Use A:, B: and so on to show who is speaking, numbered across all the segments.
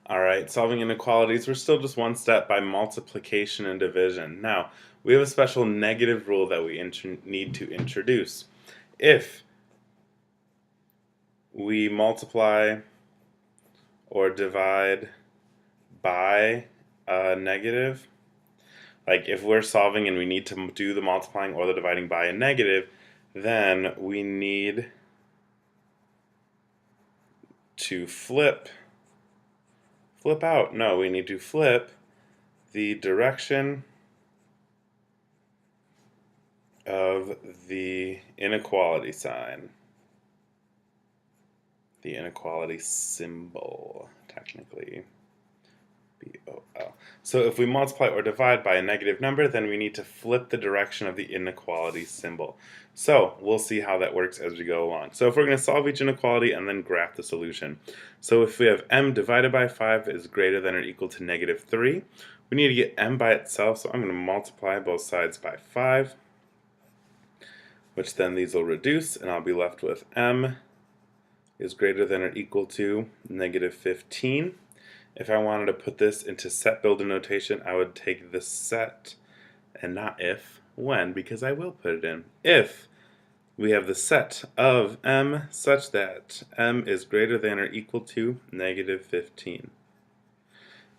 A: Alright, solving inequalities, we're still just one step by multiplication and division. Now, we have a special negative rule that we need to introduce. If we multiply or divide by a negative, like if we're solving and we need to do the multiplying or the dividing by a negative, then we need to flip out. No, we need to flip the direction of the inequality sign, the inequality symbol, technically. B-O-L. So if we multiply or divide by a negative number, then we need to flip the direction of the inequality symbol. So we'll see how that works as we go along. So if we're going to solve each inequality and then graph the solution. So if we have m divided by 5 is greater than or equal to negative 3, we need to get m by itself, so I'm going to multiply both sides by 5, which then these will reduce, and I'll be left with m is greater than or equal to negative 15. If I wanted to put this into set builder notation, I would take the set, and not if, when, because I will put it in. If we have the set of m such that m is greater than or equal to negative 15.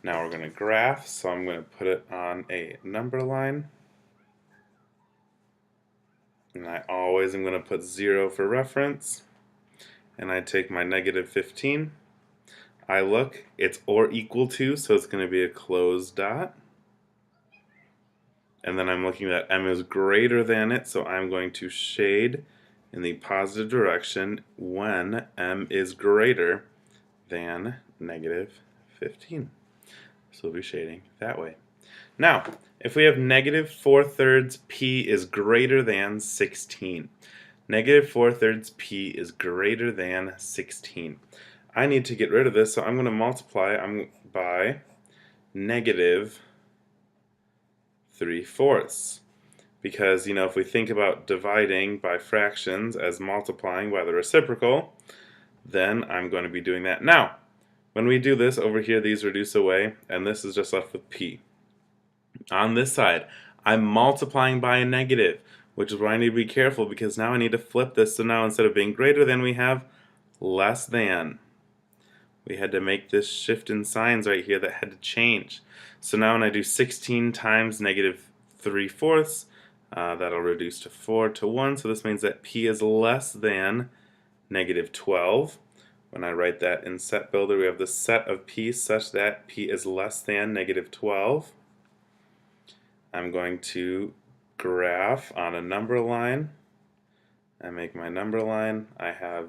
A: Now we're going to graph, so I'm going to put it on a number line. And I always am going to put 0 for reference. And I take my negative 15. I look, it's or equal to, so it's going to be a closed dot. And then I'm looking that m is greater than it, so I'm going to shade in the positive direction when m is greater than negative 15. So we'll be shading that way. Now, if we have negative 4/3 p is greater than 16. Negative 4/3 p is greater than 16. I need to get rid of this, so I'm going to multiply by negative 3/4. Because, if we think about dividing by fractions as multiplying by the reciprocal, then I'm going to be doing that. Now, when we do this, over here these reduce away, and this is just left with p. On this side, I'm multiplying by a negative, which is where I need to be careful, because now I need to flip this, so now instead of being greater than, we have less than. We had to make this shift in signs right here that had to change. So now when I do 16 times negative 3/4, that'll reduce to 4 to 1. So this means that p is less than negative 12. When I write that in set builder, we have the set of p such that p is less than negative 12. I'm going to graph on a number line. I make my number line. I have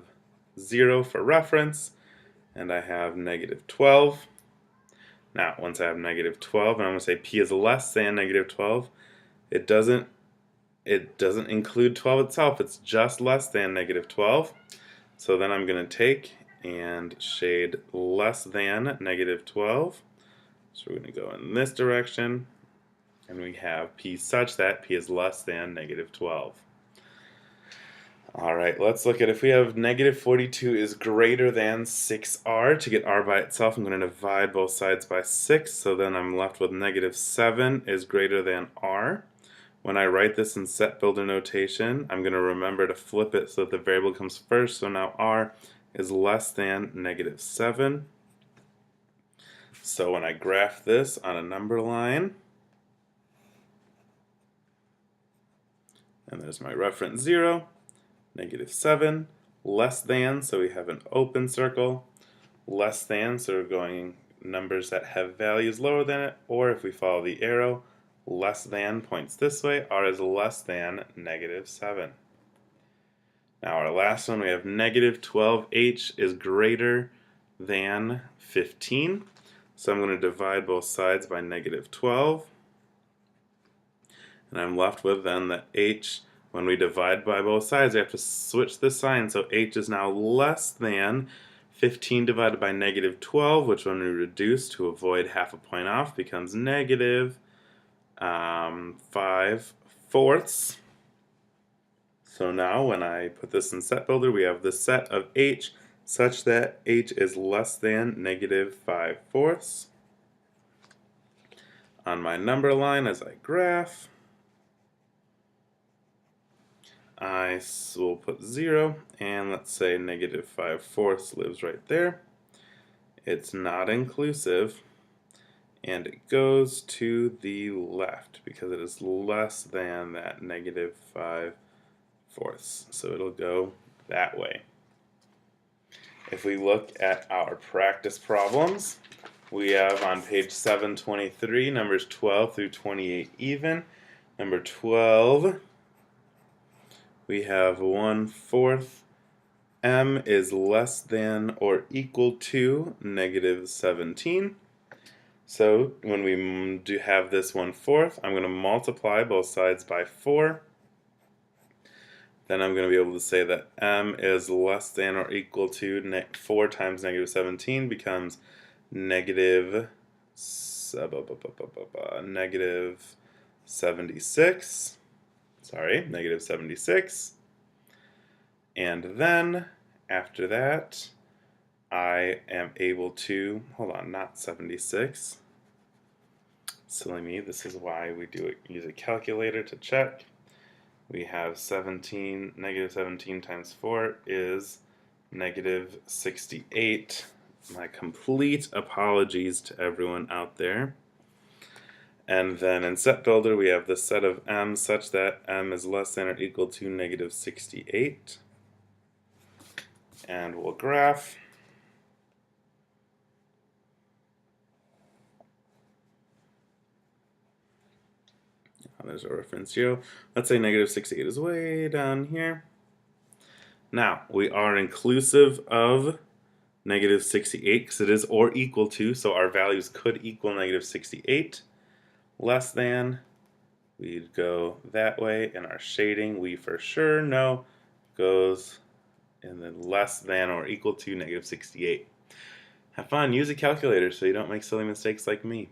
A: 0 for reference, and I have negative 12. Now, once I have negative 12, and I'm going to say p is less than negative 12, it doesn't include 12 itself, it's just less than negative 12. So then I'm going to take and shade less than negative 12. So we're going to go in this direction, and we have p such that p is less than negative 12. Alright, let's look at if we have negative 42 is greater than 6r. To get r by itself, I'm going to divide both sides by 6, so then I'm left with negative 7 is greater than r. When I write this in set builder notation, I'm going to remember to flip it so that the variable comes first, so now r is less than negative 7. So when I graph this on a number line, and there's my reference 0, negative 7, less than, so we have an open circle, less than, so we're going numbers that have values lower than it, or if we follow the arrow, less than points this way, r is less than negative 7. Now our last one, we have negative 12h is greater than 15. So I'm going to divide both sides by negative 12. And I'm left with then that h, when we divide by both sides, we have to switch the sign. So h is now less than 15 divided by negative 12, which when we reduce to avoid half a point off becomes negative 5/4. So now when I put this in set builder, we have the set of h such that h is less than negative 5/4. On my number line as I graph, I will put 0, and let's say negative 5/4 lives right there. It's not inclusive, and it goes to the left because it is less than that negative 5/4. So it'll go that way. If we look at our practice problems, we have on page 723 numbers 12 through 28 even. Number 12, we have 1/4 m is less than or equal to negative 17. So when we do have this 1/4, I'm going to multiply both sides by 4. Then I'm going to be able to say that m is less than or equal to 4 times negative 17 becomes negative 76. Sorry, negative 76. And then after that, I am able to, hold on, not 76. Silly me, this is why we use a calculator to check. We have negative 17 times 4 is negative 68. My complete apologies to everyone out there. And then in set builder, we have the set of m such that m is less than or equal to negative 68. And we'll graph. There's a reference 0. Let's say negative 68 is way down here. Now, we are inclusive of negative 68 because it is or equal to, so our values could equal negative 68. Less than, we'd go that way, and our shading, we for sure know, goes in the less than or equal to negative 68. Have fun, use a calculator so you don't make silly mistakes like me.